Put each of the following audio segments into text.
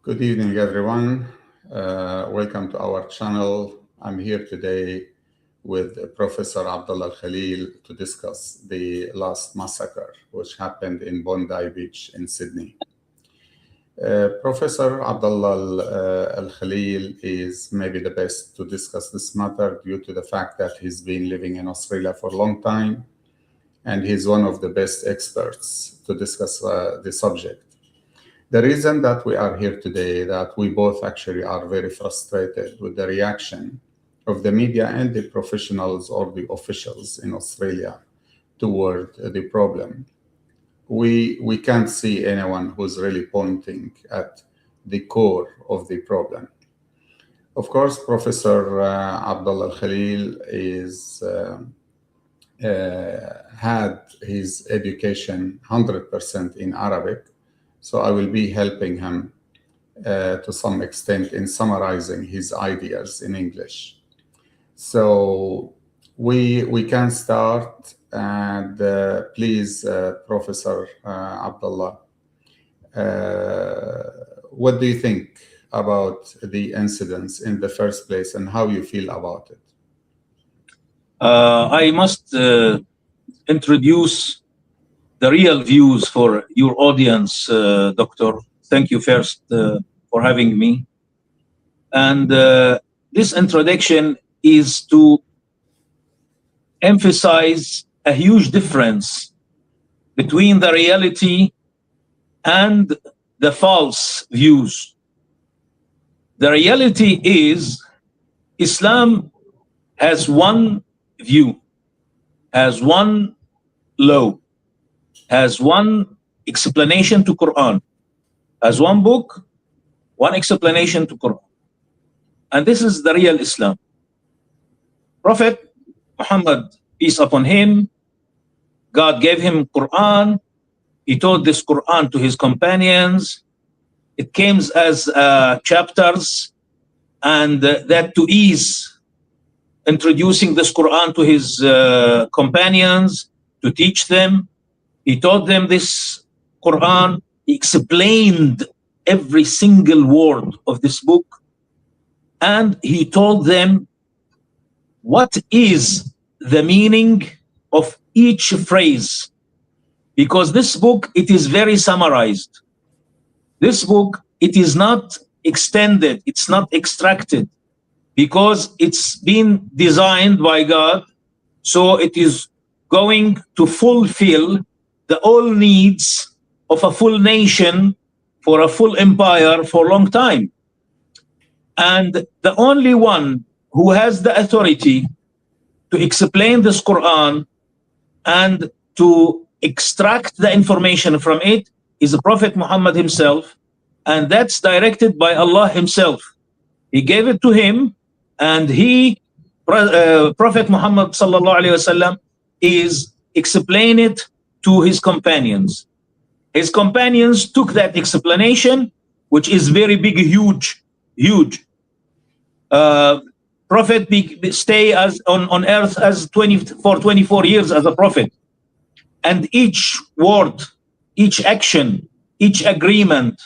Good evening, everyone. Welcome to our channel. I'm here today with Professor Abdullah Alkhaleel to discuss the last massacre which happened in Bondi Beach in Sydney. Professor Abdullah Alkhaleel is maybe the best to discuss this matter due to the fact that he's been living in Australia for a long time, and he's one of the best experts to discuss the subject. The reason that we are here today, that we both actually are very frustrated with the reaction of the media and the professionals or the officials in Australia toward the problem. We can't see anyone who's really pointing at the core of the problem. Of course, Professor Abdullah Alkhaleel is had his education 100% in Arabic. So I will be helping him to some extent in summarizing his ideas in English. So we can start, and please, Professor Abdullah, what do you think about the incidents in the first place and how you feel about it? I must introduce the real views for your audience, Doctor. Thank you first for having me. And this introduction is to emphasize a huge difference between the reality and the false views. The reality is Islam has one view, has one law, has one explanation to Quran, has one book, one explanation to Quran. And this is the real Islam. Prophet Muhammad, peace upon him, God gave him Quran. He taught this Quran to his companions. It came as chapters, and that to ease introducing this Quran to his companions, to teach them. He taught them this Quran. He explained every single word of this book. And he told them what is the meaning of each phrase. Because this book, it is very summarized. This book, it is not extended. It's not extracted. Because it's been designed by God. So it is going to fulfill the all needs of a full nation for a full empire for a long time. And the only one who has the authority to explain this Quran and to extract the information from it is the Prophet Muhammad himself. And that's directed by Allah himself. He gave it to him, and Prophet Muhammad sallallahu alaihi wasallam is explain it to his companions. His companions took that explanation, which is very big, huge. Prophet stay as on earth as 24 years as a prophet, and each word, each action, each agreement,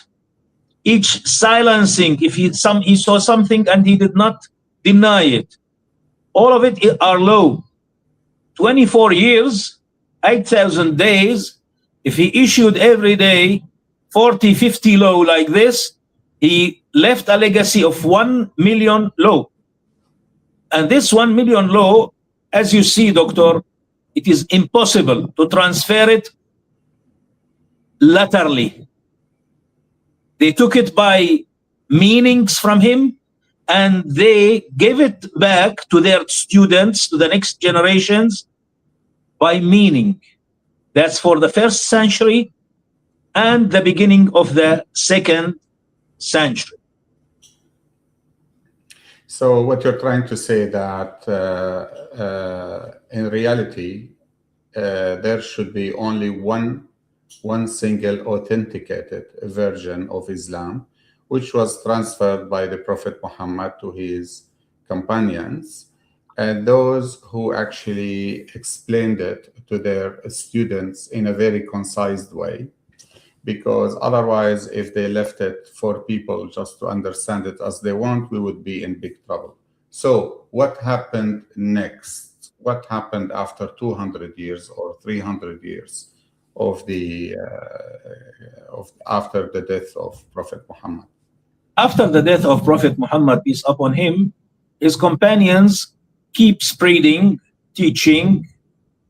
each silencing, if he saw something and he did not deny it, all of it are law. 24 years. 8,000 days, if he issued every day 40, 50 law like this, he left a legacy of 1 million law. And this 1 million law, as you see, Doctor, it is impossible to transfer it laterally. They took it by meanings from him, and they gave it back to their students, to the next generations, by meaning. That's for the first century and the beginning of the second century. So what you're trying to say that in reality, there should be only one single authenticated version of Islam, which was transferred by the Prophet Muhammad to his companions, and those who actually explained it to their students in a very concise way. because otherwise, if they left it for people just to understand it as they want, we would be in big trouble. So what happened next? What happened after 200 years or 300 years of after the death of Prophet Muhammad? After the death of Prophet Muhammad, peace upon him, his companions keep spreading, teaching,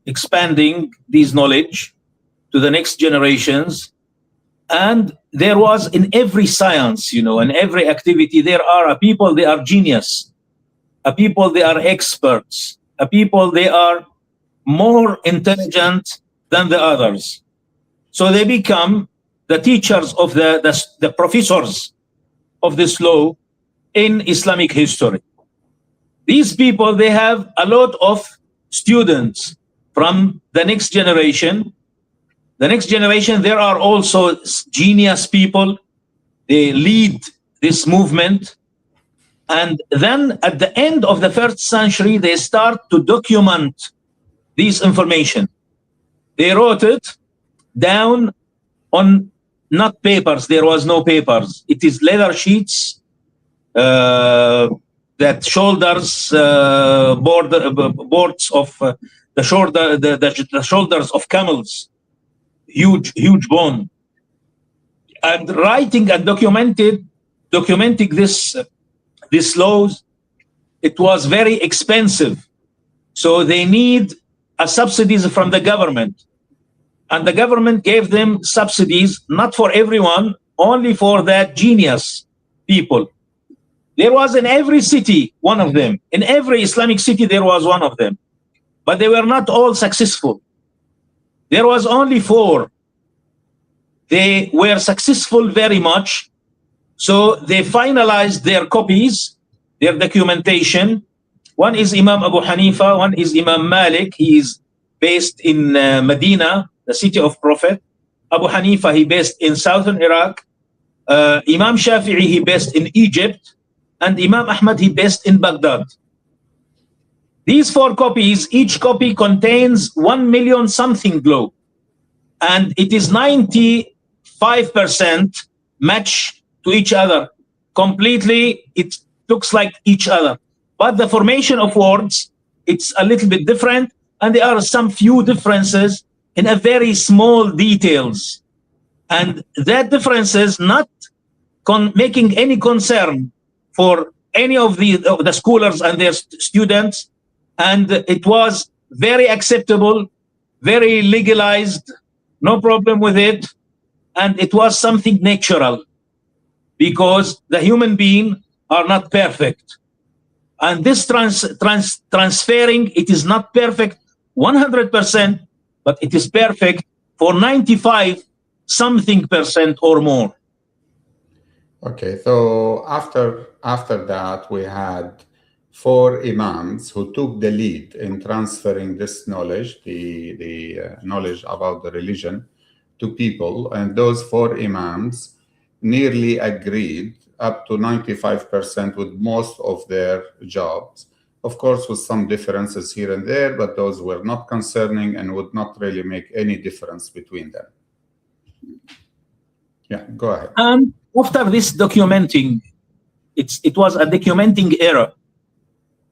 expanding this knowledge to the next generations. And there was in every science, in every activity, there are a people, they are genius, a people, they are experts, a people, they are more intelligent than the others. So they become the teachers of the professors of this law in Islamic history. These people, they have a lot of students from the next generation. The next generation, there are also genius people. They lead this movement. And then at the end of the first century, they start to document this information. They wrote it down on not papers. There was no papers. It is leather sheets that shoulders boards of the shoulders of camels, huge bone, and writing and documenting this laws. It was very expensive, so they need a subsidies from the government. And the government gave them subsidies, not for everyone, only for that genius people. There was in every city one of them. In every Islamic city, there was one of them. But they were not all successful. There was only 4. They were successful very much. So they finalized their copies, their documentation. One is Imam Abu Hanifa, one is Imam Malik. He is based in Medina, the city of Prophet. Abu Hanifa, he based in southern Iraq. Imam Shafi'i, he based in Egypt. And Imam Ahmad, he based in Baghdad. These 4 copies, each copy contains 1 million something law. And it is 95% match to each other. Completely, it looks like each other. But the formation of words, it's a little bit different. And there are some few differences in a very small details. And that differences not making any concern for any of the scholars and their students. And it was very acceptable, very legalized, no problem with it. And it was something natural, because the human beings are not perfect. And this transferring, it is not perfect 100%, but it is perfect for 95 something percent or more. Okay, so after that, we had 4 imams who took the lead in transferring this knowledge, the knowledge about the religion, to people. And those 4 imams nearly agreed up to 95% with most of their jobs. Of course, with some differences here and there, but those were not concerning and would not really make any difference between them. Yeah, go ahead. And after this documenting, it was a documenting era.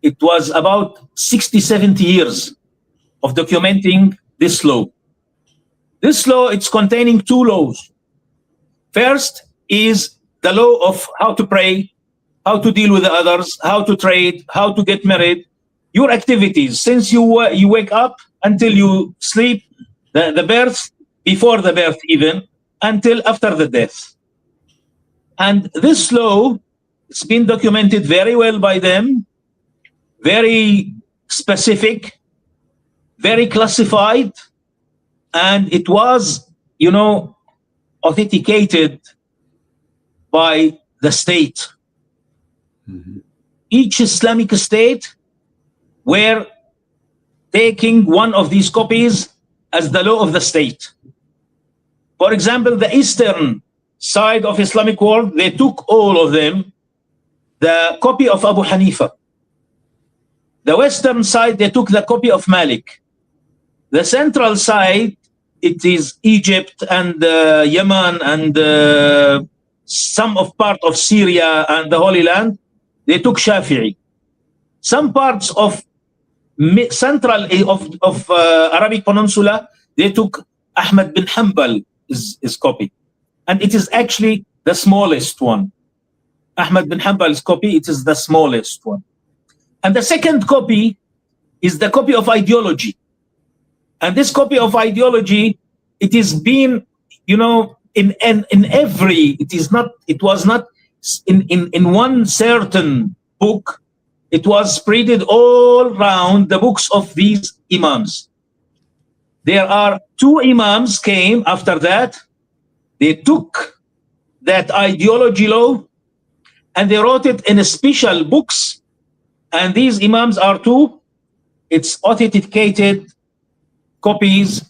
It was about 60, 70 years of documenting this law. This law, it's containing 2 laws. First is the law of how to pray, how to deal with the others, how to trade, how to get married, your activities, since you wake up until you sleep, the birth, before the birth even, until after the death. And this law, it's been documented very well by them, very specific, very classified, and it was, authenticated by the state. Mm-hmm. Each Islamic state were taking one of these copies as the law of the state. For example, the eastern side of Islamic world, they took all of them, the copy of Abu Hanifa. The western side, they took the copy of Malik. The central side, it is Egypt and Yemen and some of part of Syria and the Holy Land, they took Shafi'i. Some parts of central of Arabic Peninsula, they took Ahmad bin Hanbal is copy, and it is actually the smallest one. Ahmad bin Hanbal's copy, it is the smallest one. And the second copy is the copy of ideology. And this copy of ideology, it is been, you know, in every, it was not in one certain book, it was spreaded all around the books of these imams. There are two imams came after that. They took that ideology law and they wrote it in special books. And these imams are two. It's authenticated copies.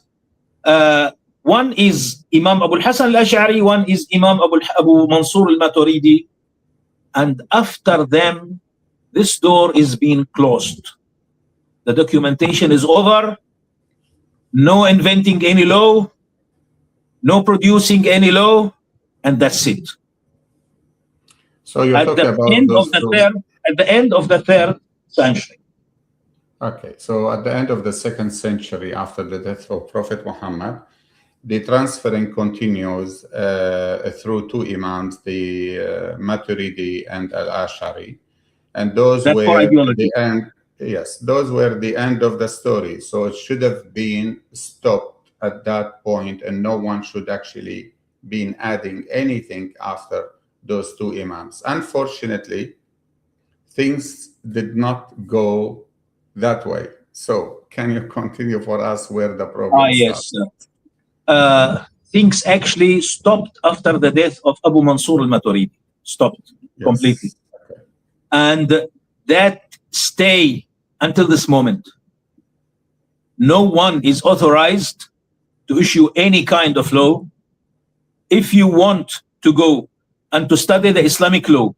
One is Imam Abu al-Hasan al-Ash'ari, one is Imam Abu Mansur al-Maturidi. And after them, this door is being closed. The documentation is over. No inventing any law, no producing any law, and that's it. So you're talking about at the end of the third century. Okay, so at the end of the 2nd century, after the death of Prophet Muhammad, the transferring continues through two imams, the Maturidi and al-Ash'ari, and those were the end. Yes, those were the end of the story. So it should have been stopped at that point, and no one should actually be adding anything after those two imams. Unfortunately, things did not go that way. So can you continue for us where the problem started? Things actually stopped after the death of Abu Mansur al-Maturidi. Stopped completely. Okay. And that stay until this moment. No one is authorized to issue any kind of law. If you want to go and to study the Islamic law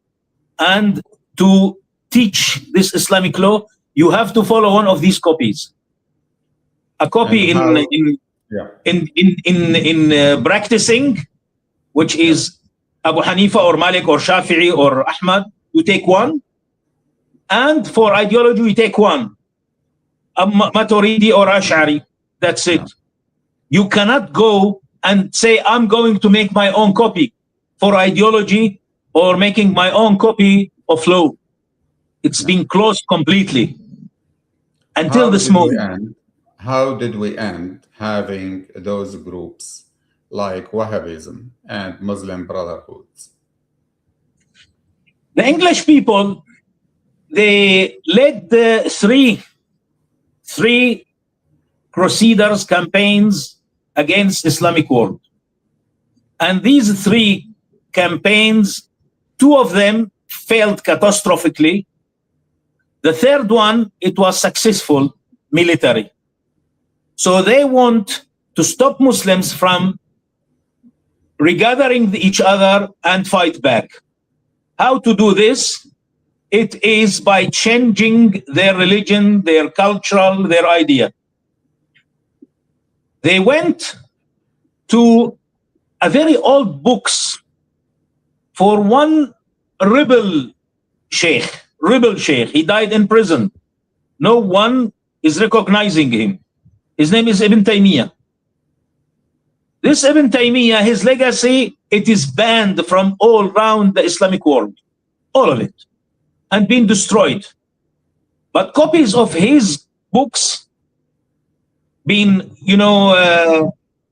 and to teach this Islamic law, you have to follow one of these copies. A copy in practicing, which is Abu Hanifa or Malik or Shafi'i or Ahmad, you take one. And for ideology, we take one. Maturidi or Ash'ari. That's it. You cannot go and say, I'm going to make my own copy for ideology or making my own copy of law. It's been closed completely until this moment. How did we end having those groups like Wahhabism and Muslim Brotherhoods? The English people, they led the three crusaders campaigns against Islamic world. And these three campaigns, two of them failed catastrophically. The third one, it was successful military. So they want to stop Muslims from regathering each other and fight back. How to do this? It is by changing their religion, their cultural, their idea. They went to a very old books for one rebel sheikh. He died in prison. No one is recognizing him. His name is Ibn Taymiyyah. This Ibn Taymiyyah, his legacy, it is banned from all around the Islamic world. All of it. And been destroyed. But copies of his books been,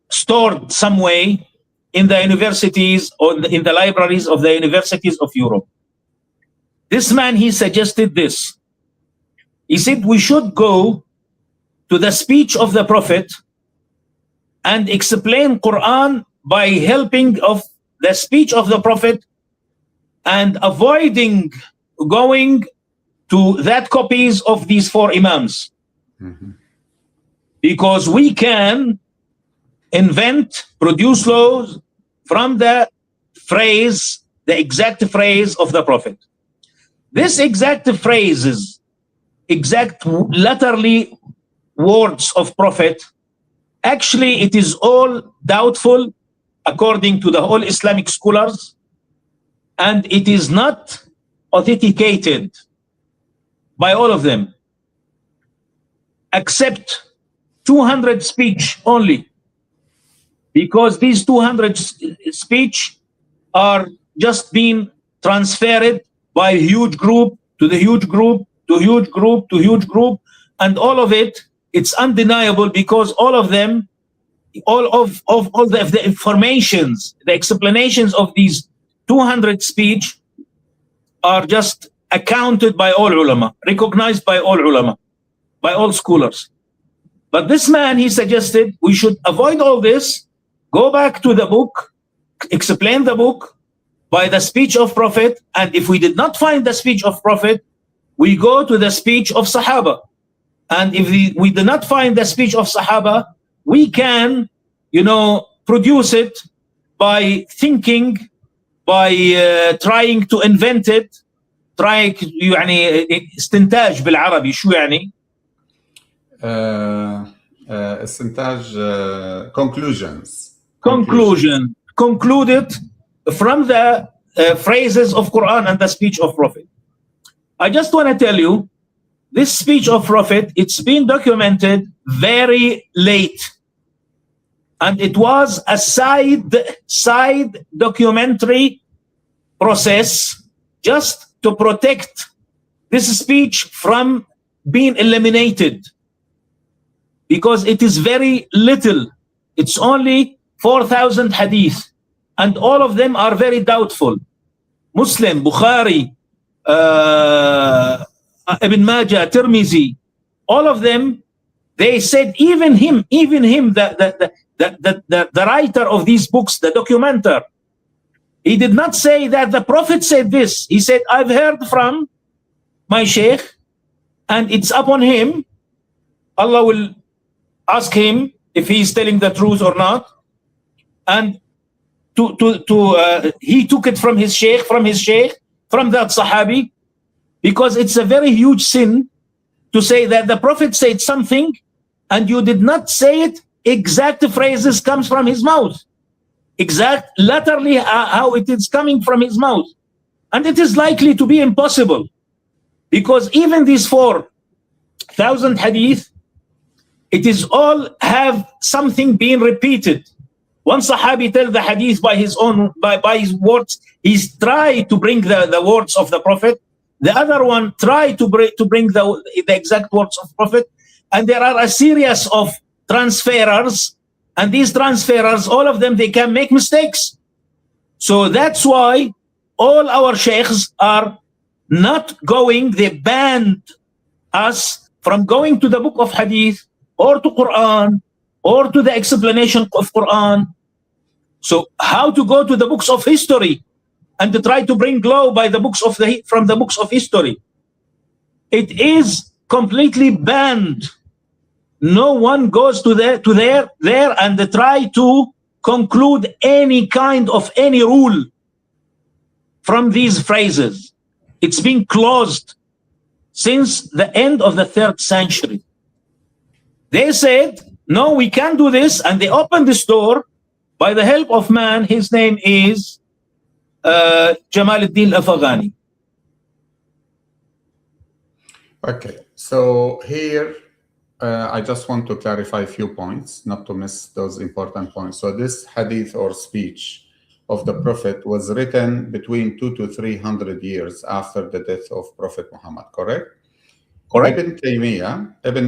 stored some way in the universities or in the libraries of the universities of Europe. This man, he suggested this. He said we should go to the speech of the Prophet and explain Quran by helping of the speech of the Prophet and avoiding going to that copies of these four imams. Mm-hmm. Because we can produce laws from the phrase, the exact phrase of the Prophet. This exact phrases, exact literally words of Prophet Actually, it is all doubtful according to the whole Islamic scholars, and it is not authenticated by all of them, except 200 speech only, because these 200 speech are just being transferred by a huge group to the huge group to huge group to huge group, and all of it, it's undeniable, because all of them, all of the informations, the explanations of these 200 speech are just accounted by all ulama, recognized by all ulama, by all scholars. But this man, he suggested we should avoid all this, go back to the book, explain the book by the speech of Prophet, and if we did not find the speech of Prophet, we go to the speech of Sahaba. And if we do not find the speech of Sahaba, we can, produce it by thinking, by trying to invent it, trying استنتاج بالعربي شو يعني؟ استنتاج conclusions. Concluded from the phrases of Quran and the speech of Prophet. I just want to tell you, this speech of Prophet, it's been documented very late. And it was a side documentary process just to protect this speech from being eliminated. Because it is very little. It's only 4,000 hadith. And all of them are very doubtful. Muslim, Bukhari, Ibn Majah, Tirmizi, all of them, they said, even him, the writer of these books, the documenter, he did not say that the Prophet said this. He said, I've heard from my sheikh, and it's upon him. Allah will ask him if he's telling the truth or not. And he took it from his sheikh, from that Sahabi, because it's a very huge sin to say that the Prophet said something and you did not say it, exact phrases comes from his mouth. Exact, laterally how it is coming from his mouth. And it is likely to be impossible, because even these 4,000 hadith, it is all have something being repeated. One Sahabi tell the hadith by his own, by his words. He's tried to bring the words of the Prophet. The other one tried to bring the exact words of Prophet. And there are a series of transferers. And these transferers, all of them, they can make mistakes. So that's why all our sheikhs are not going, they banned us from going to the book of hadith or to Quran or to the explanation of Quran. So how to go to the books of history and to try to bring glow by the books from the books of history? It is completely banned. No one goes to there and they try to conclude any kind of any rule from these phrases. It's been closed since the end of the 3rd century. They said, no, we can't do this, and they opened this door by the help of man. His name is Jamaluddin Afghani. Okay, so here I just want to clarify a few points, not to miss those important points. So this hadith or speech of the Prophet was written between 200 to 300 years after the death of Prophet Muhammad, correct? Correct. Ibn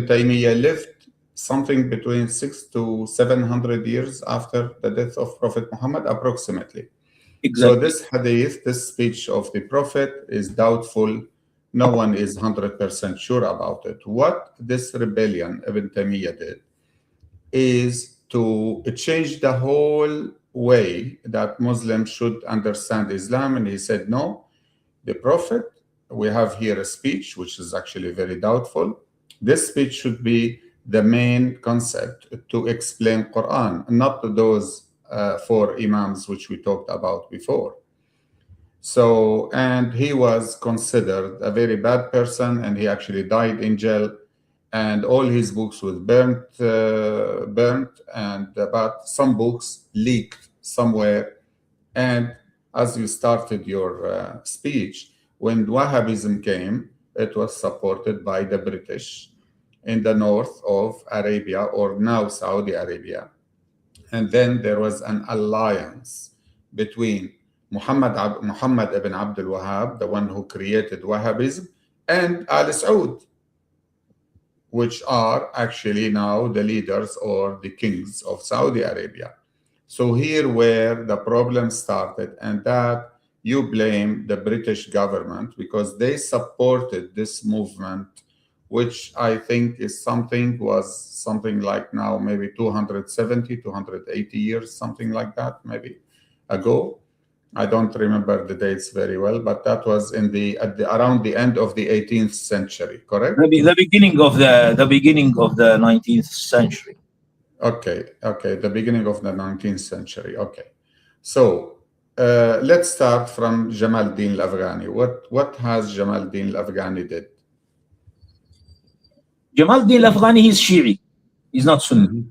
Taymiyyah lived something between 600 to 700 years after the death of Prophet Muhammad, approximately. Exactly. So this hadith, this speech of the Prophet is doubtful. No one is 100% sure about it. What this rebellion, Ibn Taymiyyah, did is to change the whole way that Muslims should understand Islam. And he said, no, the Prophet, we have here a speech, which is actually very doubtful. This speech should be the main concept to explain Quran, not those 4 imams which we talked about before. So, and he was considered a very bad person, and he actually died in jail. and all his books were burnt, and but some books leaked somewhere. And as you started your speech, when Wahhabism came, it was supported by the British in the north of Arabia, or now Saudi Arabia. And then there was an alliance between Muhammad ibn Abdul Wahhab, the one who created Wahhabism, and Al Saud, which are actually now the leaders or the kings of Saudi Arabia. So here where the problem started, and that you blame the British government because they supported this movement, which I think is something like now maybe 270, 280 years, something like that, maybe ago. I don't remember the dates very well, but that was around the end of the 18th century, correct? The beginning of the 19th century. Okay, the beginning of the 19th century. Okay, so let's start from Jamal Din al-Afghani. What has Jamal Din al-Afghani did? Jamal Din al-Afghani is Shi'i. He's not Sunni.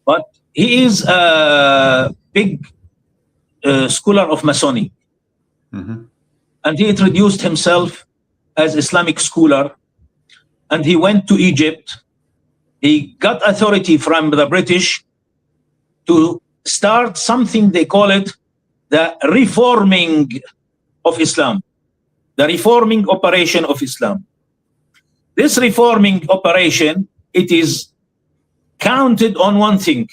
But he is a big scholar of Masonic. And he introduced himself as Islamic scholar. And he went to Egypt. He got authority from the British to start something, they call it the reforming of Islam, the reforming operation of Islam. This reforming operation, it is counted on one thing: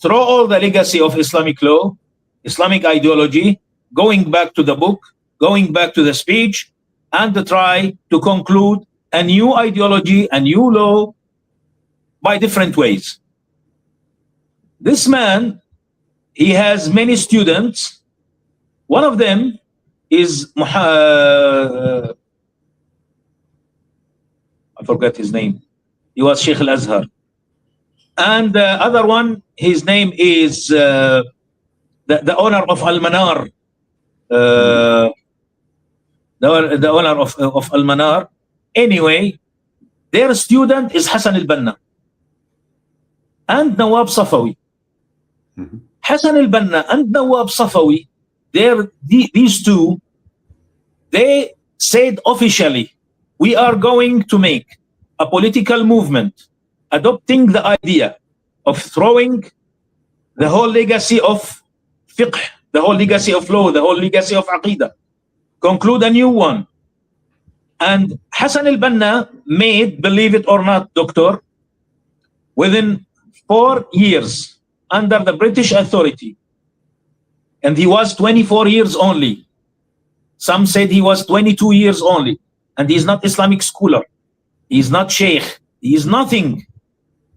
throw all the legacy of Islamic law, Islamic ideology, going back to the book, going back to the speech, and to try to conclude a new ideology, a new law by different ways. This man, he has many students. One of them is I forgot his name. He was Sheikh al-Azhar. And the other one, his name is the owner of Al-Manar. The owner of Al-Manar. Anyway, their student is Hassan al-Banna and Nawab Safawi. Hassan al-Banna and Nawab Safawi, these two, they said officially, we are going to make a political movement adopting the idea of throwing the whole legacy of fiqh, the whole legacy of law, the whole legacy of aqidah, conclude a new one. And Hassan al-Banna made, believe it or not, doctor, within 4 years under the British authority, and he was 24 years only. Some said he was 22 years only, and he's not Islamic scholar. He's not sheikh. He is nothing.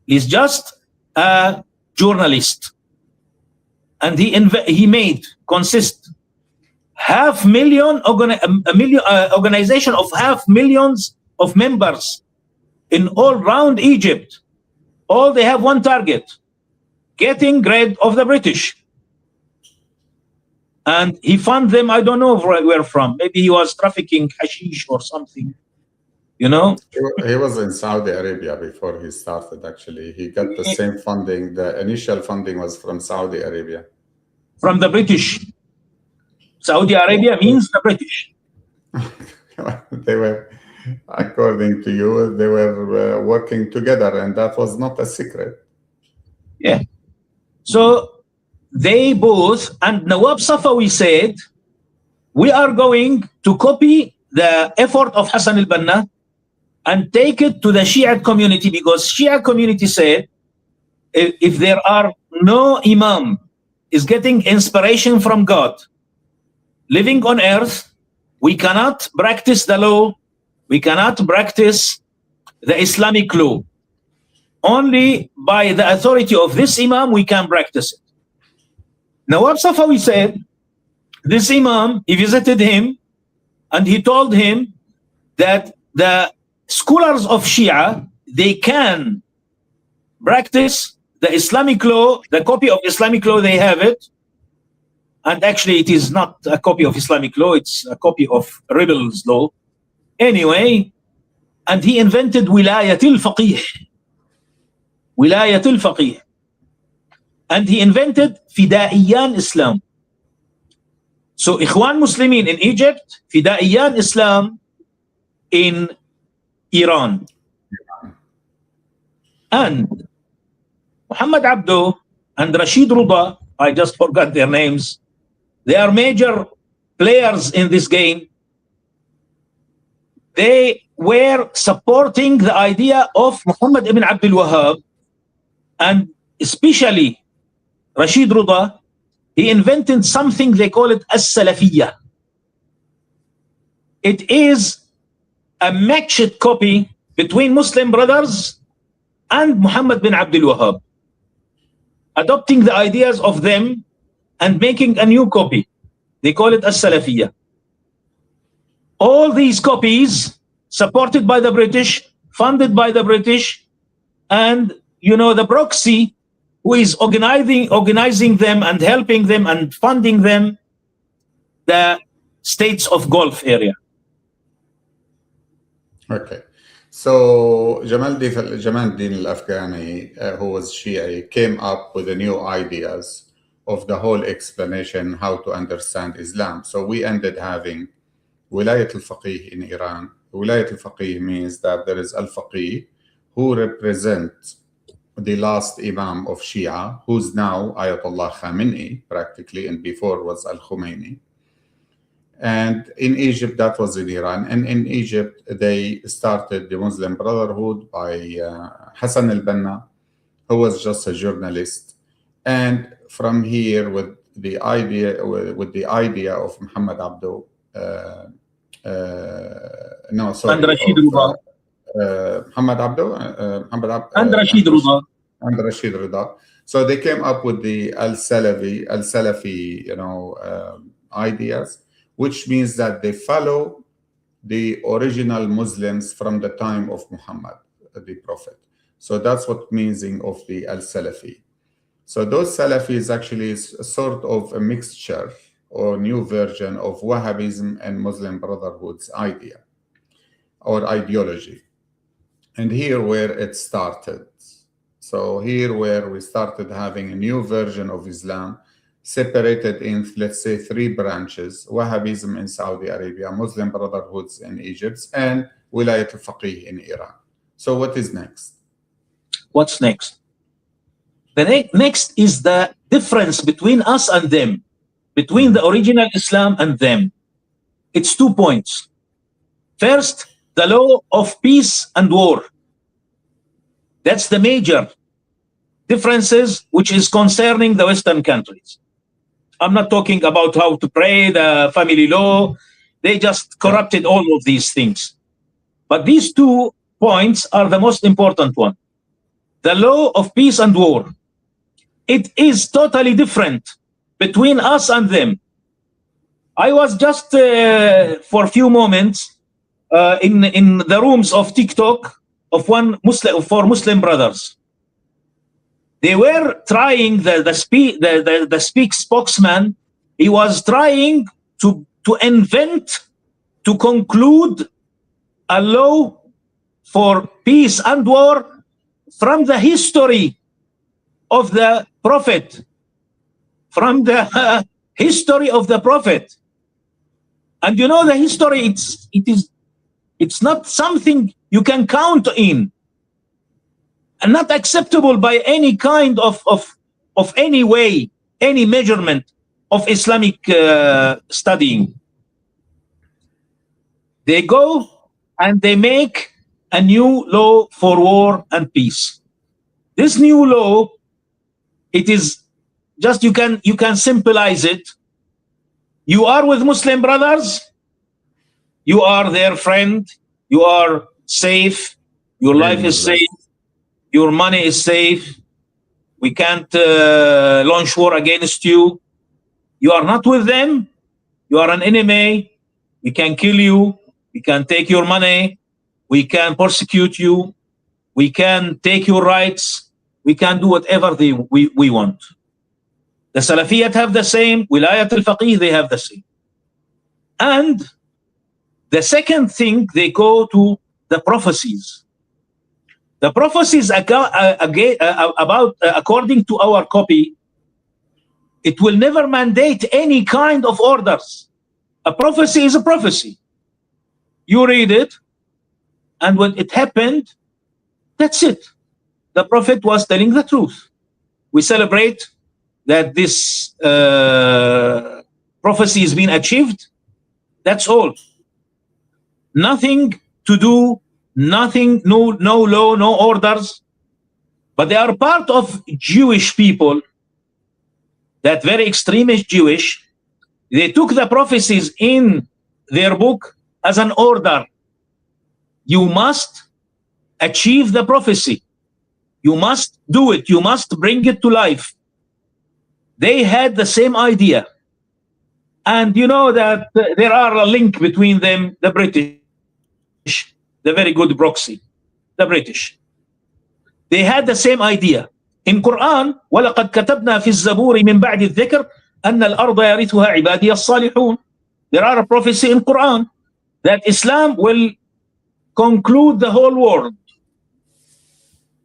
He's just a journalist. And he made organization of 500,000 of members in all round Egypt. All they have one target: getting rid of the British. And he found them, I don't know where from. Maybe he was trafficking hashish or something, you know? He was in Saudi Arabia before he started, actually. He got the same funding. The initial funding was from Saudi Arabia. From the British. Saudi Arabia means the British. They were, according to you, they were working together, and that was not a secret. Yeah. So they both, and Nawab Safawi said, we are going to copy the effort of Hassan al-Banna and take it to the Shia community, because Shia community said, if there are no imam is getting inspiration from God living on earth, we cannot practice the law, we cannot practice the Islamic law. Only by the authority of this imam we can practice it. Nawab Safawi said, this imam, he visited him and he told him that the scholars of Shia, they can practice the Islamic law, the copy of Islamic law, they have it. And actually it is not a copy of Islamic law, it's a copy of rebels law. Anyway, and he invented wilayat al-faqih. Wilayat al-faqih. And he invented Fidaiyan Islam. So Ikhwan Muslimin in Egypt, Fidaiyan Islam in Iran. And Muhammad Abdo and Rashid Ruda, I just forgot their names, they are major players in this game. They were supporting the idea of Muhammad ibn Abdul Wahhab, and especially Rashid Ruda. He invented something they call it as-Salafiyya. It is a matched copy between Muslim Brothers and Muhammad bin Abdul Wahhab, adopting the ideas of them and making a new copy. They call it as-Salafiyya. All these copies supported by the British, funded by the British, and the proxy who is organizing them and helping them and funding them, the states of Gulf area. Okay. So Jamaluddin al-Afghani, who was Shia, came up with the new ideas of the whole explanation how to understand Islam. So we ended having Wilayat al-Faqih in Iran. Wilayat al-Faqih means that there is al-Faqih who represents the last Imam of Shia, who's now Ayatollah Khamenei, practically, and before was al-Khomeini. And in Egypt, that was in Iran. And in Egypt, they started the Muslim Brotherhood by Hassan al-Banna, who was just a journalist. And from here, with the idea of Muhammad Abdo, and Rashid Ruda. Muhammad Abdo, and Rashid Ruda. And Rashid Ruda. So they came up with the al-Salafi, ideas, which means that they follow the original Muslims from the time of Muhammad, the Prophet. So that's what meaning of the al-Salafi. So those Salafis actually is a sort of a mixture or new version of Wahhabism and Muslim Brotherhood's idea or ideology. And here where it started. So here where we started having a new version of Islam, separated in, let's say, 3 branches: Wahhabism in Saudi Arabia, Muslim Brotherhoods in Egypt, and Wilayat al-Faqih in Iran. So what is next? What's next? The next is the difference between us and them, between the original Islam and them. It's 2 points. First, the law of peace and war. That's the major differences which is concerning the Western countries. I'm not talking about how to pray, the family law. They just corrupted all of these things. But these 2 points are the most important one. The law of peace and war. It is totally different between us and them. I was just for a few moments in the rooms of TikTok of four Muslim brothers. They were trying, the spokesman, he was trying to invent, to conclude a law for peace and war from the history of the Prophet, from the history of the Prophet. And the history, it's not something you can count in, and not acceptable by any kind of any way, any measurement of Islamic studying. They go and they make a new law for war and peace. This new law, it is just, you can symbolize it. You are with Muslim brothers, you are their friend, you are safe, your life is safe, your money is safe, we can't launch war against you. You are not with them, you are an enemy, we can kill you, we can take your money, we can persecute you, we can take your rights, we can do whatever we want. The Salafiyat have the same, Wilayat al-Faqih, they have the same. And the second thing, they go to the prophecies. The prophecies about, according to our copy, it will never mandate any kind of orders. A prophecy is a prophecy. You read it, and when it happened, that's it. The prophet was telling the truth. We celebrate that this prophecy has been achieved. That's all. Nothing to do, nothing, no law, no orders. But they are part of Jewish people, that very extremist Jewish. They took the prophecies in their book as an order. You must achieve the prophecy. You must do it. You must bring it to life. They had the same idea. And you know that there are a link between them, the British, the very good proxy, the British. They had the same idea. In Quran, وَلَقَدْ كَتَبْنَا فِي الزَّبُورِ مِنْ بَعْدِ الذِّكْرِ أَنَّ الْأَرْضَ يَرِثُهَا عِبَادِيَ الصَّالِحُونَ. There are a prophecy in Quran that Islam will conclude the whole world.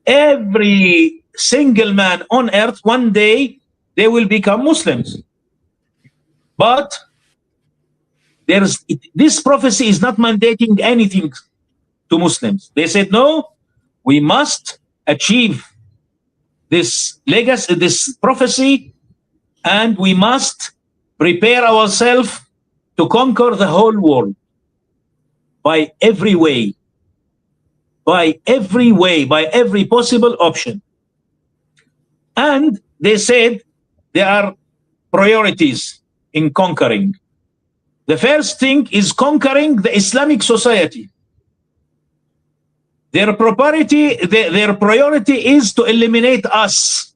Every single man on earth, one day, they will become Muslims. But this prophecy is not mandating anything to Muslims. They said, no, we must achieve this legacy, this prophecy, and we must prepare ourselves to conquer the whole world by every way, by every possible option. And they said there are priorities in conquering. The first thing is conquering the Islamic society. Their priority is to eliminate us,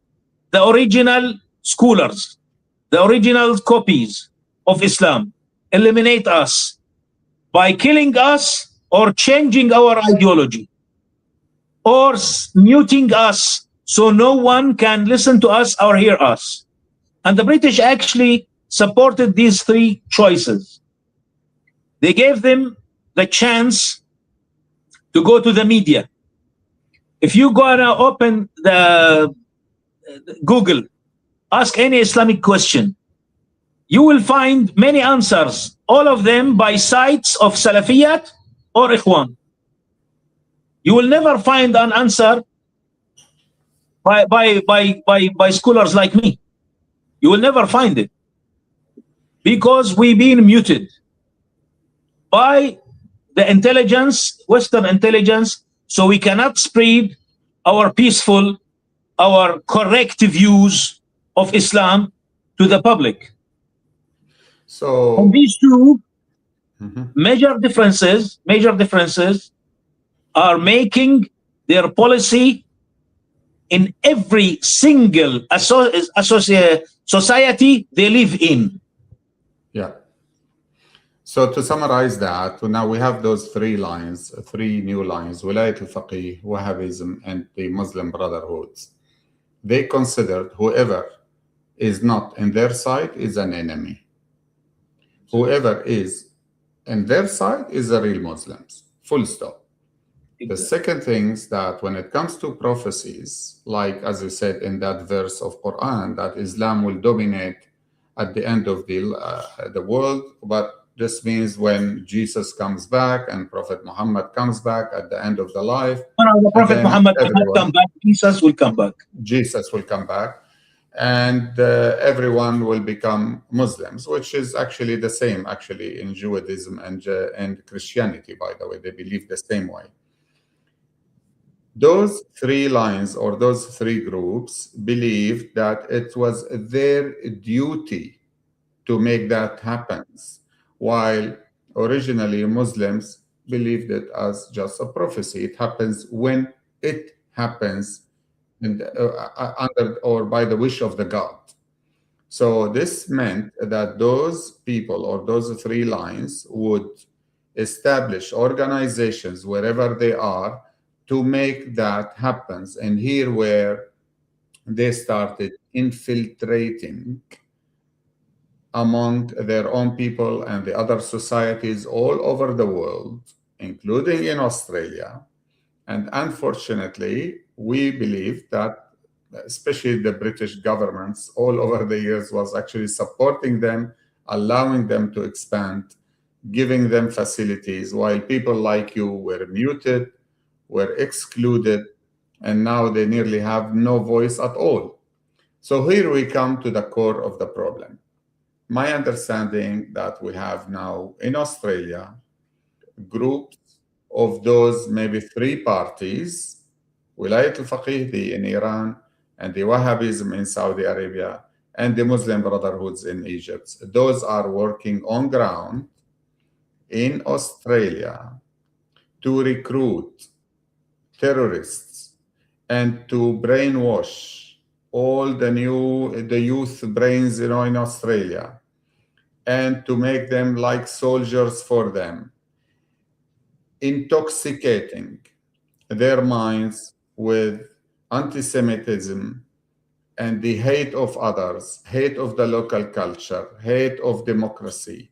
the original scholars, the original copies of Islam. Eliminate us by killing us or changing our ideology or muting us so no one can listen to us or hear us. And the British actually supported these three choices. They gave them the chance to go to the media. If you gonna open the Google, ask any Islamic question, you will find many answers, all of them by sites of Salafiyat or Ikhwan. You will never find an answer by scholars like me. You will never find it, because we've been muted by the intelligence, Western intelligence, so we cannot spread our peaceful, our correct views of Islam to the public. So and these two major differences are making their policy in every single society they live in. Yeah. So to summarize that, now we have those three new lines, Wilayat al-Faqih, Wahhabism, and the Muslim Brotherhood. They considered whoever is not in their side is an enemy. Whoever is in their side is the real Muslims, full stop. The second thing is that when it comes to prophecies, like as you said in that verse of Quran, that Islam will dominate at the end of the world, but this means when Jesus comes back and Prophet Muhammad comes back at the end of the life. When the Prophet Muhammad will come back, Jesus will come back. Jesus will come back, and everyone will become Muslims, which is actually the same actually in Judaism and Christianity, by the way. They believe the same way. Those three lines or those three groups believed that it was their duty to make that happen, while originally Muslims believed it as just a prophecy. It happens when it happens, and under or by the wish of the God. So this meant that those people or those three lines would establish organizations wherever they are to make that happen. And here where they started infiltrating among their own people and the other societies all over the world including in Australia. And unfortunately, we believe that especially the British governments all over the years was actually supporting them, allowing them to expand, giving them facilities, while people like you were muted, were excluded, and now they nearly have no voice at all. So here we come to the core of the problem. My understanding that we have now in Australia groups of those maybe three parties, Wilayat al-Faqih in Iran, and the Wahhabism in Saudi Arabia, and the Muslim Brotherhoods in Egypt. Those are working on ground in Australia to recruit terrorists and to brainwash all the youth brains, in Australia, and to make them like soldiers for them, intoxicating their minds with anti-Semitism and the hate of others, hate of the local culture, hate of democracy.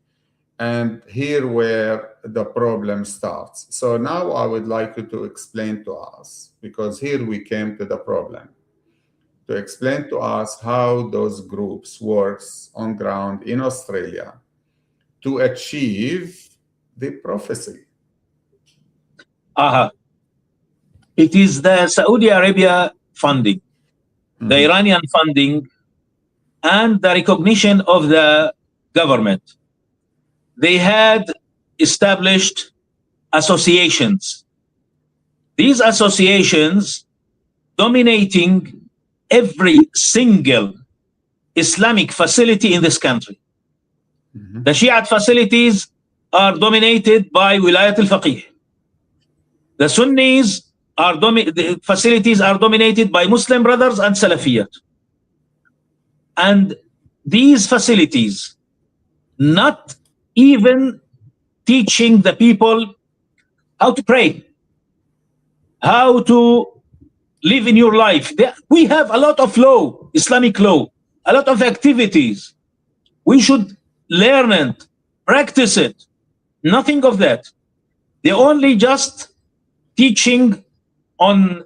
And here where the problem starts. So now I would like you to explain to us, because here we came to the problem, to explain to us how those groups works on ground in Australia to achieve the prophecy. It is the Saudi Arabia funding, the Iranian funding, and the recognition of the government. They had established associations. These associations dominating every single Islamic facility in this country. The Shiite facilities are dominated by Wilayat al-Faqih. The Sunnis the facilities are dominated by Muslim Brothers and Salafiyat. And these facilities not even teaching the people how to pray, how to live in your life. We have a lot of law, Islamic law, a lot of activities. We should learn it, practice it. Nothing of that. They only just teaching on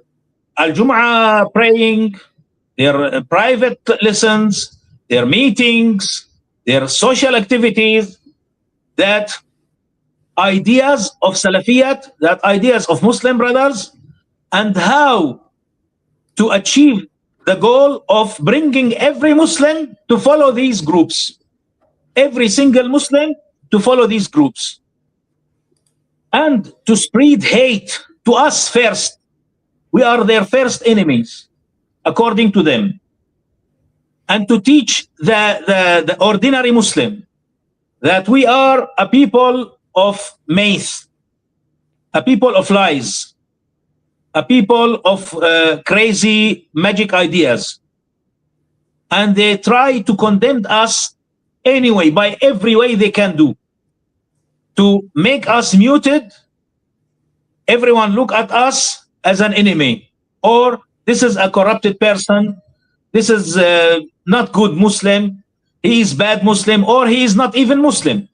Al-Jum'ah praying, their private lessons, their meetings, their social activities, that ideas of Salafiyat, that ideas of Muslim Brothers, and how to achieve the goal of bringing every Muslim to follow these groups. Every single Muslim to follow these groups. And to spread hate to us first. We are their first enemies, according to them. And to teach the ordinary Muslim that we are a people of myth, a people of lies, a people of crazy magic ideas. And they try to condemn us anyway, by every way they can do, to make us muted. Everyone look at us as an enemy, or this is a corrupted person, this is not good Muslim, he is bad Muslim, or he is not even Muslim.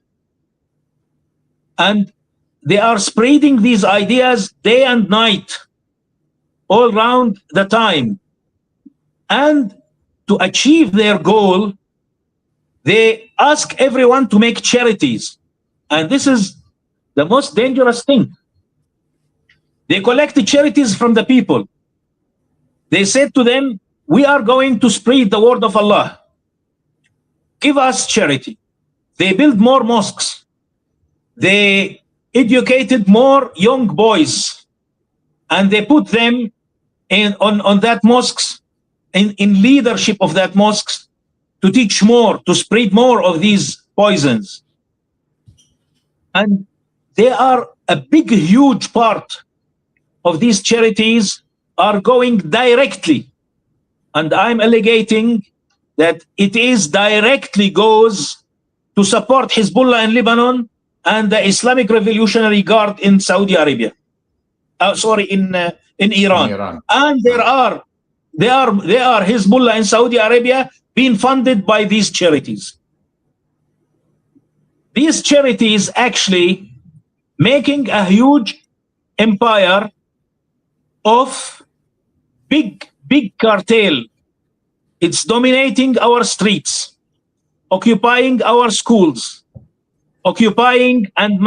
And they are spreading these ideas day and night, all around the time. And to achieve their goal, they ask everyone to make charities. And this is the most dangerous thing. They collect the charities from the people. They said to them, we are going to spread the word of Allah. Give us charity. They built more mosques. They educated more young boys. And they put them on that mosques, in leadership of that mosques, to teach more, to spread more of these poisons. And they are a big, huge part of these charities are going directly. And I'm alleging that it is directly goes to support Hezbollah in Lebanon and the Islamic Revolutionary Guard in Saudi Arabia. In Iran. And they are Hezbollah in Saudi Arabia being funded by these charities. These charities actually making a huge empire of big cartel. It's dominating our streets, occupying our schools, occupying and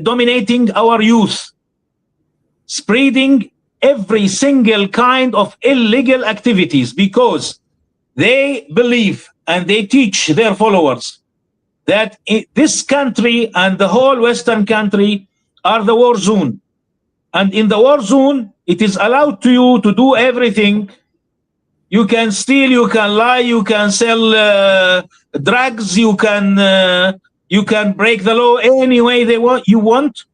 dominating our youth, spreading every single kind of illegal activities, because they believe and they teach their followers that this country and the whole Western country are the war zone. And in the war zone, it is allowed to you to do everything. You can steal, you can lie, you can sell drugs, you can break the law any way you want,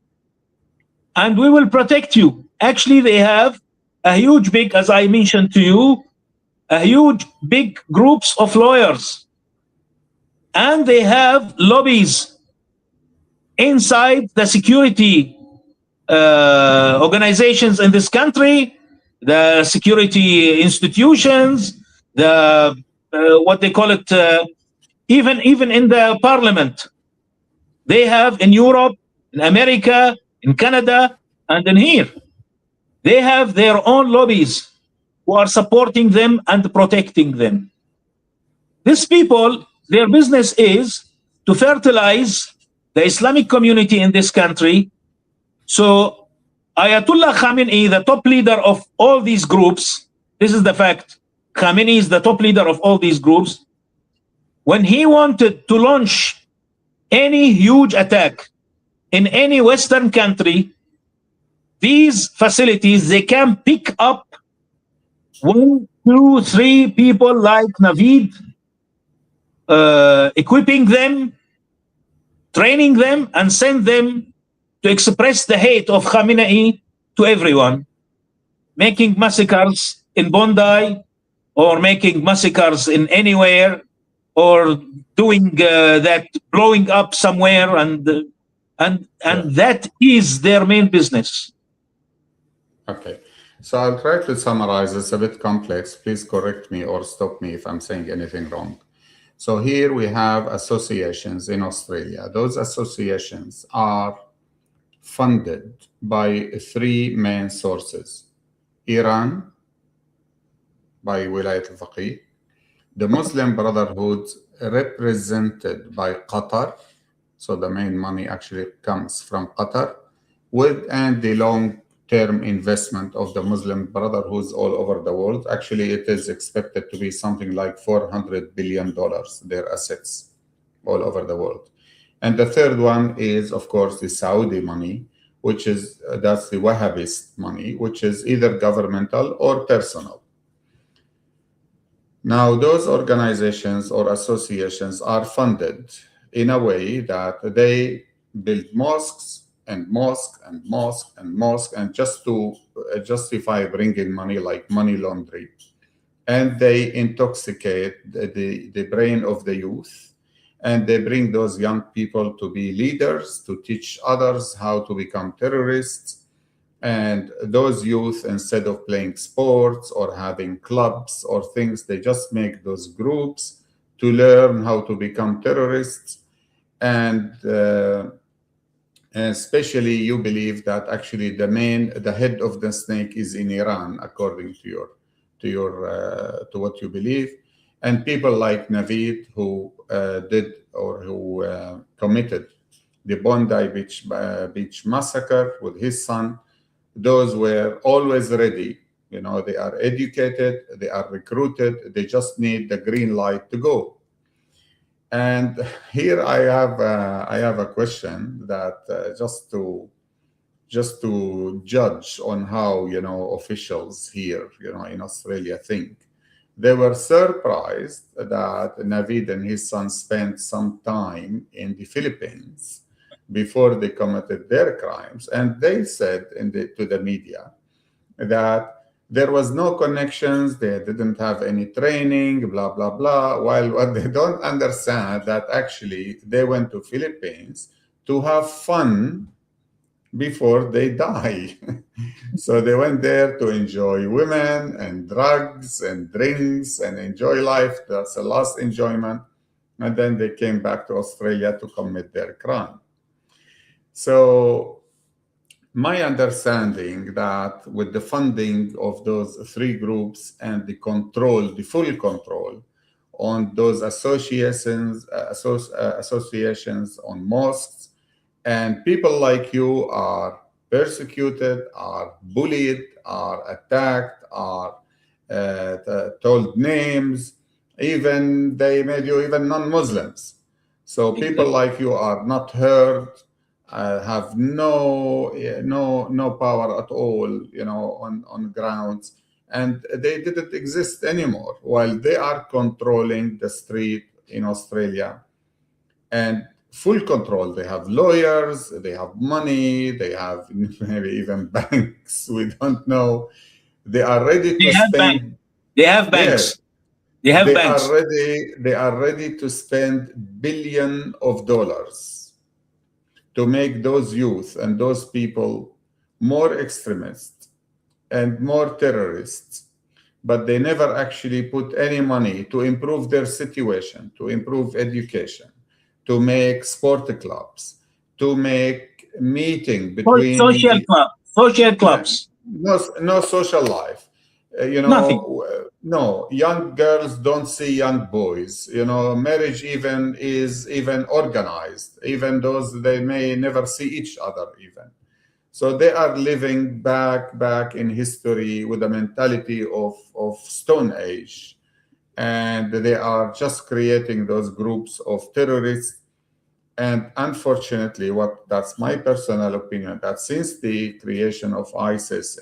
and we will protect you. Actually, they have a huge big, as I mentioned to you, a huge big groups of lawyers, and they have lobbies inside the security organizations in this country, the security institutions, the what they call it, even in the parliament. They have in Europe, in America, in Canada, and in here. They have their own lobbies who are supporting them and protecting them. These people, their business is to fertilize the Islamic community in this country. So Ayatollah Khamenei, the top leader of all these groups, this is the fact, Khamenei is the top leader of all these groups. When he wanted to launch any huge attack in any Western country, these facilities, they can pick up 1, 2, 3 people like Naveed, equipping them, training them, and send them to express the hate of Khamenei to everyone, making massacres in Bondi, or making massacres in anywhere, or doing that, blowing up somewhere, and that is their main business. Okay, so I'll try to summarize. It's a bit complex. Please correct me or stop me if I'm saying anything wrong. So here we have associations in Australia. Those associations are funded by 3 main sources: Iran, by Wilayat al-Faqih, the Muslim Brotherhood represented by Qatar, so the main money actually comes from Qatar, and the long-term investment of the Muslim Brotherhoods all over the world. Actually, it is expected to be something like $400 billion, their assets all over the world. And the third one is, of course, the Saudi money, which is, that's the Wahhabist money, which is either governmental or personal. Now, those organizations or associations are funded in a way that they build mosques and mosque and mosque and mosque, and just to justify bringing money, like money laundering. And they intoxicate the brain of the youth, and they bring those young people to be leaders, to teach others how to become terrorists. And those youth, instead of playing sports or having clubs or things, they just make those groups to learn how to become terrorists. And especially you believe that actually the head of the snake is in Iran, according to what you believe. And people like Naveed, who committed the Bondi Beach massacre with his son, those were always ready. You know, they are educated, they are recruited, they just need the green light to go. And here I have a question that just to judge on how, you know, officials here, you know, in Australia think. They were surprised that Naveed and his son spent some time in the Philippines before they committed their crimes. And they said to the media that there was no connections, they didn't have any training, blah, blah, blah. While what they don't understand, that actually they went to Philippines to have fun before they die. So they went there to enjoy women and drugs and drinks and enjoy life. That's the last enjoyment. And then they came back to Australia to commit their crime. So my understanding that with the funding of those three groups and the control, the full control on those associations on mosques, and people like you are persecuted, are bullied, are attacked, are told names, even they made you even non-Muslims. So people like you are not heard, have no power at all, on grounds, and they didn't exist anymore. While they are controlling the street in Australia, and full control. They have lawyers, they have money, they have maybe even banks. We don't know. They are ready to spend. They have banks. They have banks. They are ready to spend billions of dollars to make those youth and those people more extremists and more terrorists. But they never actually put any money to improve their situation, to improve education, to make sport clubs, to make meeting between social clubs. No social life. Nothing. No, young girls don't see young boys. Marriage is organized. Even those, they may never see each other even. So they are living back in history with a mentality of Stone Age. And they are just creating those groups of terrorists. And unfortunately, that's my personal opinion, that since the creation of ISIS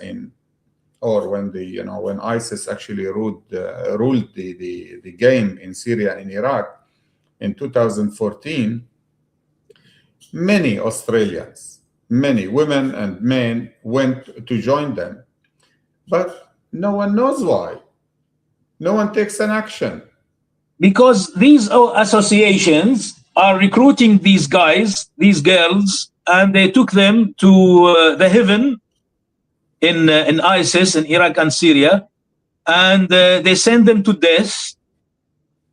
when ISIS actually ruled the game in Syria and Iraq in 2014, many Australians, many women and men went to join them. But no one knows why. No one takes an action. Because these associations are recruiting these guys, these girls, and they took them to the heaven in ISIS, in Iraq and Syria, and they send them to death.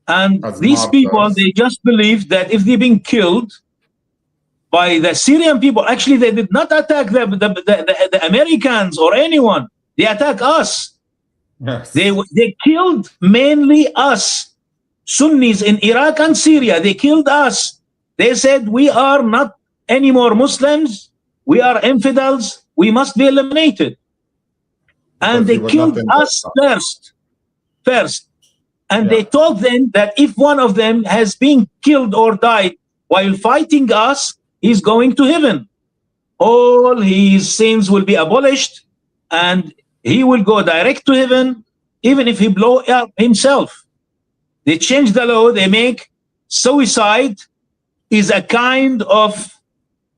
And these people, they just believe that if they've been killed by the Syrian people, actually they did not attack the Americans or anyone. They attack us. Yes. They killed mainly us, Sunnis in Iraq and Syria. They killed us. They said we are not anymore Muslims. We are infidels. We must be eliminated. And they killed us first. And they told them that if one of them has been killed or died while fighting us, he's going to heaven. All his sins will be abolished and he will go direct to heaven, even if he blow up himself. They change the law. They make suicide is a kind of,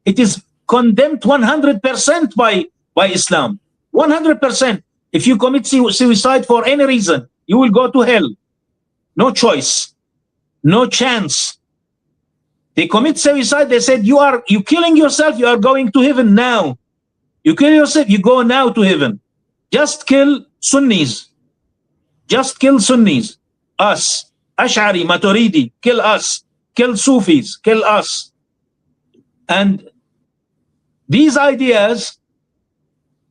it is condemned 100% by Islam. 100%. If you commit suicide for any reason, you will go to hell. No choice, no chance. They commit suicide. They said, you killing yourself. You are going to heaven now. You kill yourself. You go now to heaven. Just kill Sunnis. Just kill Sunnis. Us. Ash'ari, Maturidi. Kill us. Kill Sufis. Kill us. And these ideas,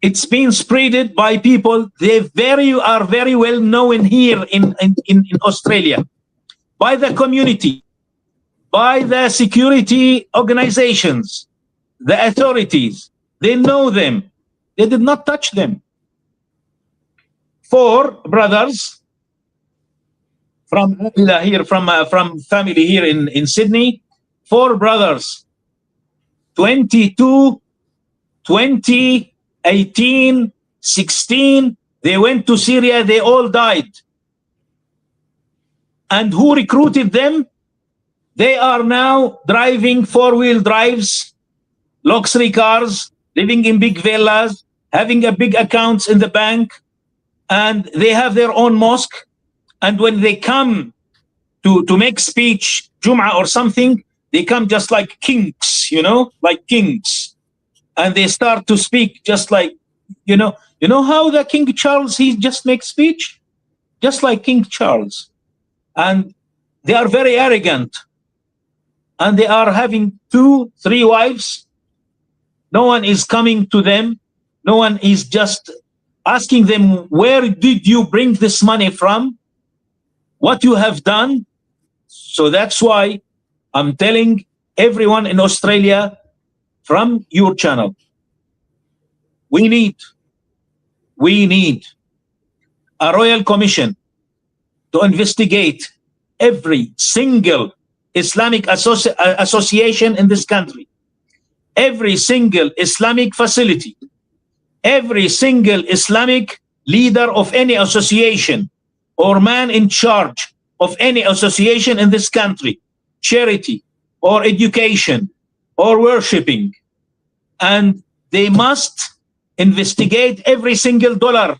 it's been spreaded by people. They are very well known here in Australia, by the community, by the security organizations, the authorities. They know them. They did not touch them. 4 brothers from here, from family here in Sydney. 4 brothers, 22, 20, 18, 16, they went to Syria, they all died. And who recruited them? They are now driving 4-wheel drives, luxury cars, living in big villas, having a big accounts in the bank, and they have their own mosque. And when they come to make speech, Jum'ah or something, they come just like kings, like kings. And they start to speak just like, you know how the King Charles, he just makes speech? Just like King Charles. And they are very arrogant. And they are having 2, 3 wives. No one is coming to them. No one is just asking them, where did you bring this money from? What you have done? So that's why I'm telling everyone in Australia from your channel, we need a royal commission to investigate every single Islamic association in this country, every single Islamic facility, every single Islamic leader of any association or man in charge of any association in this country, charity or education or worshipping, and they must investigate every single dollar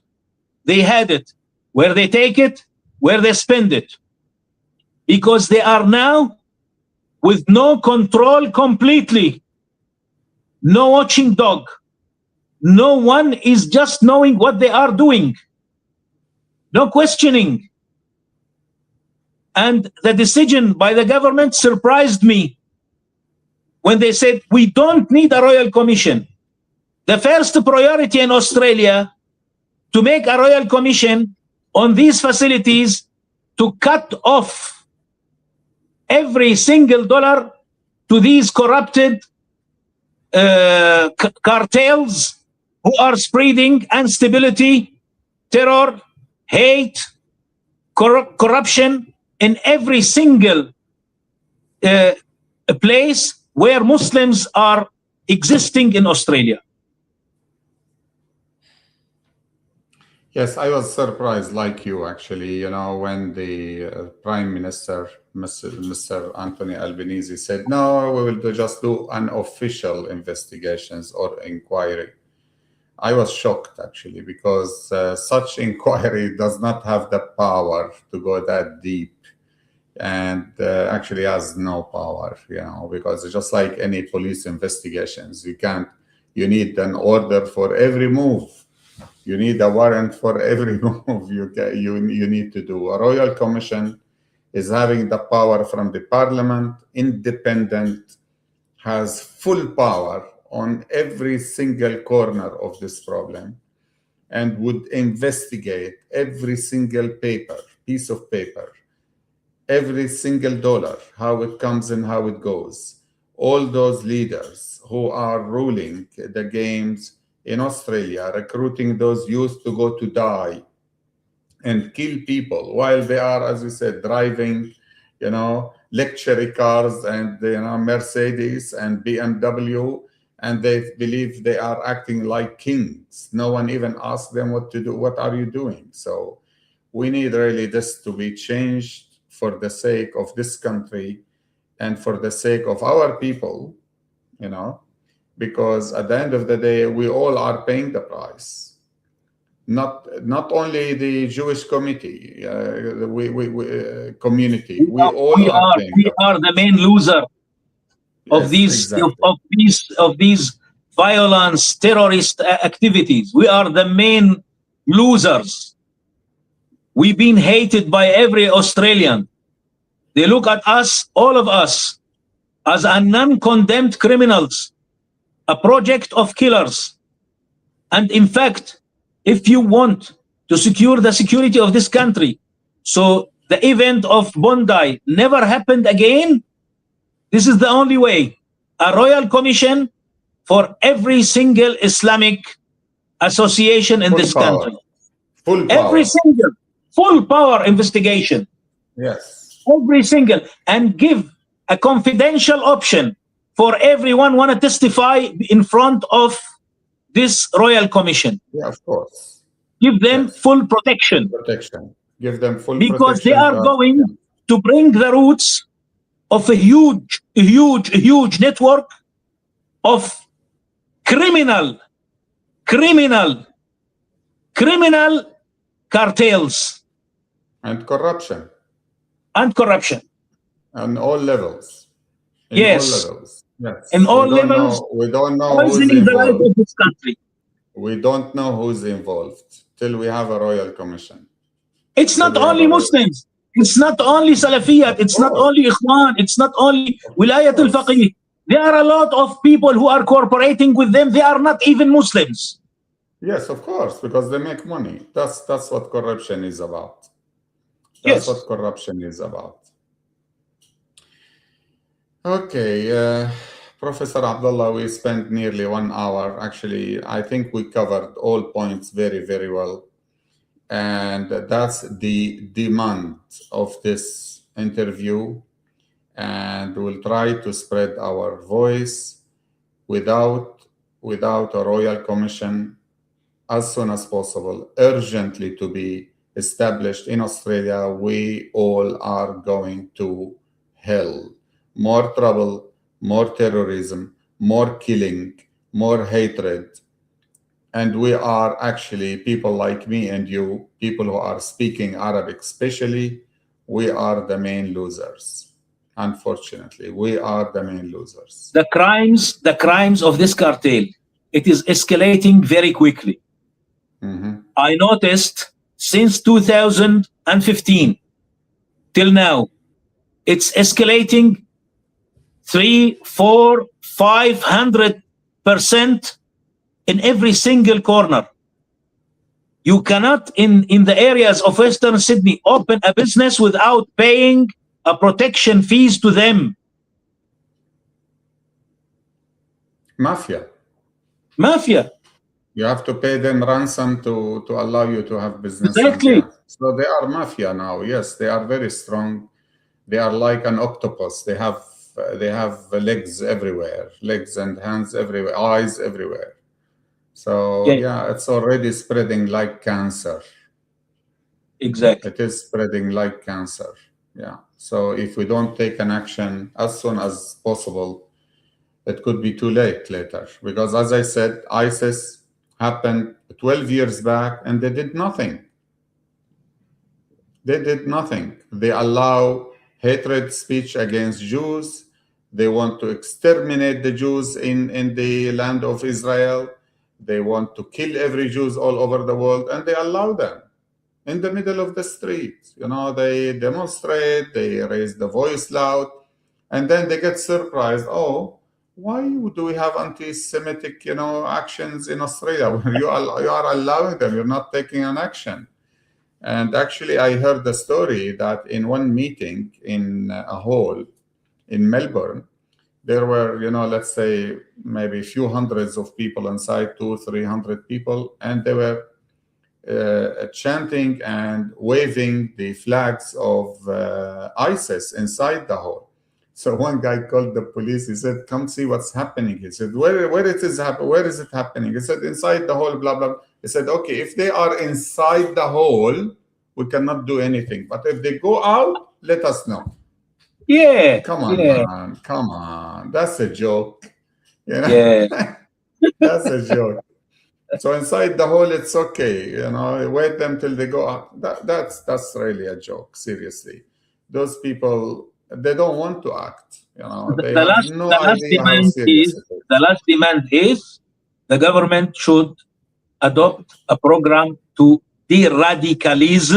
they had it, where they take it, where they spend it, because they are now with no control completely, no watching dog. No one is just knowing what they are doing, no questioning. And the decision by the government surprised me when they said, we don't need a royal commission. The first priority in Australia to make a royal commission on these facilities to cut off every single dollar to these corrupted cartels who are spreading instability, terror, hate, corruption in every single place where Muslims are existing in Australia. Yes, I was surprised, like you, actually, when the Prime Minister, Mr. Anthony Albanese, said, no, we will just do unofficial investigations or inquiry. I was shocked, actually, because such inquiry does not have the power to go that deep, and actually has no power, because it's just like any police investigations. You need an order for every move. You need a warrant for every move you need to do. A royal commission is having the power from the parliament, independent, has full power on every single corner of this problem, and would investigate every single piece of paper, every single dollar, how it comes and how it goes. All those leaders who are ruling the games in Australia, recruiting those youth to go to die and kill people while they are, as we said, driving, luxury cars and, Mercedes and BMW, and they believe they are acting like kings. No one even asks them what to do. What are you doing? So we need really this to be changed for the sake of this country and for the sake of our people, because at the end of the day, we all are paying the price. Not only the Jewish community, community. We are the main loser of these violence, terrorist activities. We are the main losers. We've been hated by every Australian. They look at us, all of us, as a non-condemned criminals, a project of killers. And in fact, if you want to secure the security of this country, so the event of Bondi never happened again, this is the only way. A royal commission for every single Islamic association in this country. Full power. Every single, full power investigation. Yes. Every single, and give a confidential option for everyone want to testify in front of this royal commission. Yeah, of course. Give them full protection. Give them full protection. Because they are going to bring the roots of a huge network of criminal cartels. And corruption. On all levels. Yes. All levels. Yes. In all levels. We don't know who's poisoning the life involved. of this country. We don't know who's involved till we have a royal commission. It's not only Muslims. It's not only Salafiyat. It's not only Ikhwan. It's not only Wilayat al-Faqih. There are a lot of people who are cooperating with them. They are not even Muslims. Yes, of course, because they make money. That's what corruption is about. Yes. That's what corruption is about. Okay, Professor Abdullah, we spent nearly 1 hour. Actually, I think we covered all points very, very well. And that's the demand of this interview. And we'll try to spread our voice without a royal commission as soon as possible, urgently to be established in Australia. We all are going to hell. More trouble, more terrorism, more killing, more hatred. And we are actually, people like me and you, people who are speaking Arabic especially, we are the main losers. Unfortunately, we are the main losers. The crimes of this cartel, it is escalating very quickly. I noticed since 2015 till now, it's escalating 300, 400, 500% in every single corner. You cannot, in the areas of Western Sydney, open a business without paying a protection fees to them. Mafia. You have to pay them ransom to allow you to have business. Exactly. So they are mafia now. Yes, they are very strong. They are like an octopus. They have legs everywhere, legs and hands everywhere, eyes everywhere. So yeah, it's already spreading like cancer. Exactly. It is spreading like cancer. Yeah. So if we don't take an action as soon as possible, it could be too late later. Because as I said, ISIS happened 12 years back and they did nothing. They did nothing. They allow hatred speech against Jews. They want to exterminate the Jews in the land of Israel. They want to kill every Jew all over the world, and they allow them in the middle of the street. You know, they demonstrate, they raise the voice loud, and then they get surprised. Oh, why do we have anti-Semitic, actions in Australia? You are allowing them. You're not taking an action. And actually, I heard the story that in one meeting in a hall in Melbourne, there were, let's say maybe a few hundreds of people inside, 200-300 people, and they were chanting and waving the flags of ISIS inside the hall. So one guy called the police. He said, "Come see what's happening." He said, "Where is it happening?" He said, "Inside the hall, blah, blah." He said, "Okay, if they are inside the hall, we cannot do anything. But if they go out, let us know." Yeah. Come on, man. Come on. That's a joke. Yeah. That's a joke. So inside the hall, it's okay. Wait them till they go out. That's really a joke. Seriously, those people, they don't want to act. They have no idea how serious it is. The last demand is the government should adopt a program to de-radicalize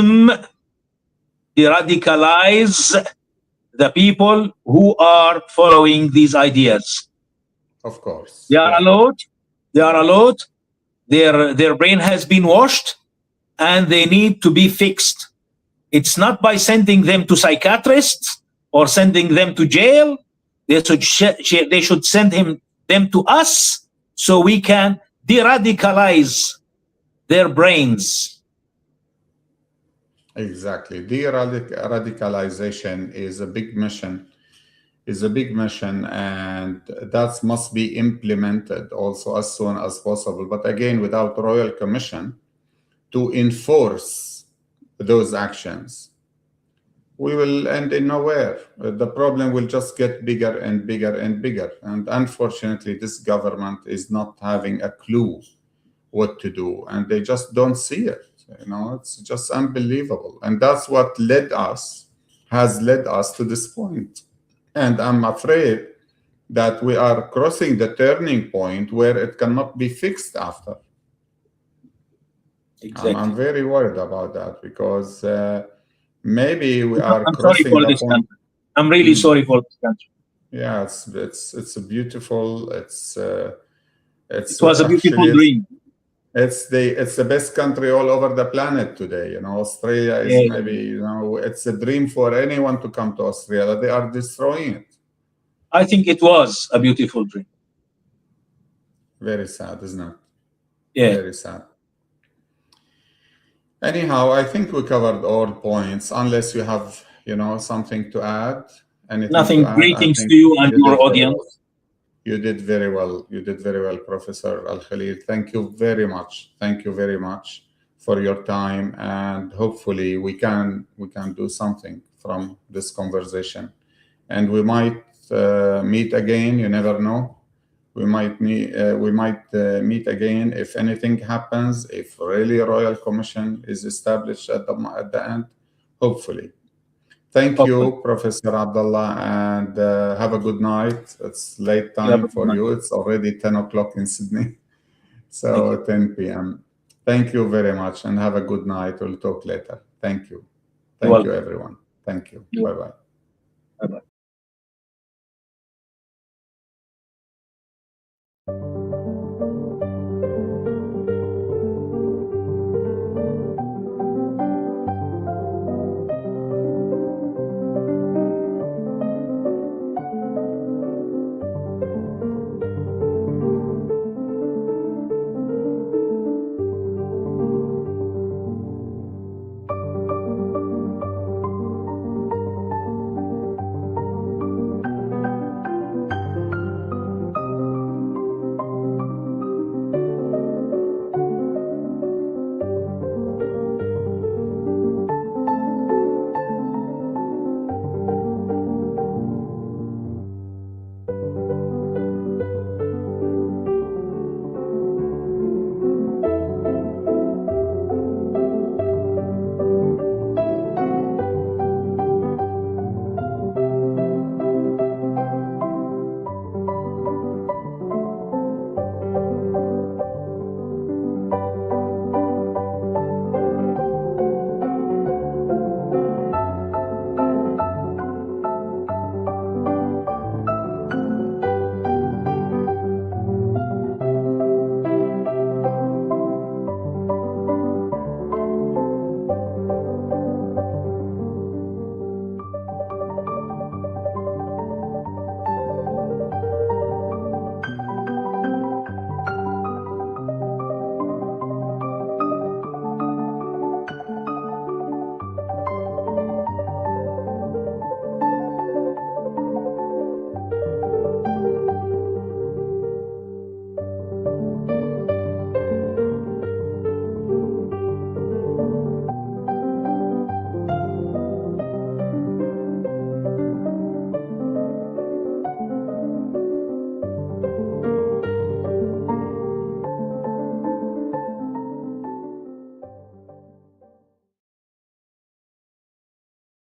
the people who are following these ideas. Of course. They are allowed. Their brain has been washed and they need to be fixed. It's not by sending them to psychiatrists or sending them to jail. They should send them to us so we can de-radicalize their brains. Exactly. De-radicalization is a big mission. And that must be implemented also as soon as possible. But again, without royal commission to enforce those actions, we will end in nowhere. The problem will just get bigger and bigger and bigger. And unfortunately, this government is not having a clue what to do, and they just don't see it. It's just unbelievable. And that's what has led us to this point. And I'm afraid that we are crossing the turning point where it cannot be fixed after. Exactly. I'm very worried about that because maybe we are I'm crossing sorry for the this point. country. I'm really sorry for this country. Yeah, it's a beautiful. It was a beautiful actually dream. it's the best country all over the planet today. Australia is Yeah. maybe it's a dream for anyone to come to Australia. They are destroying it. I think it was a beautiful dream. Very sad, isn't it? Yeah. Very sad. Anyhow, I think we covered all points. Unless you have something to add, anything Nothing. to add, I Greetings think to you and you your did very well. audience. You did very well. You did very well, Professor Alkhaleel. Thank you very much. Thank you very much for your time, and hopefully we can do something from this conversation, and we might meet again. You never know. We might meet again if anything happens. If really a royal commission is established at the end, hopefully. Thank you, Professor Abdullah, and have a good night. It's late time for you. It's already 10 o'clock in Sydney, so 10 p.m. Thank you very much, and have a good night. We'll talk later. Thank you. Thank you, everyone. Thank you. Bye-bye. Bye-bye.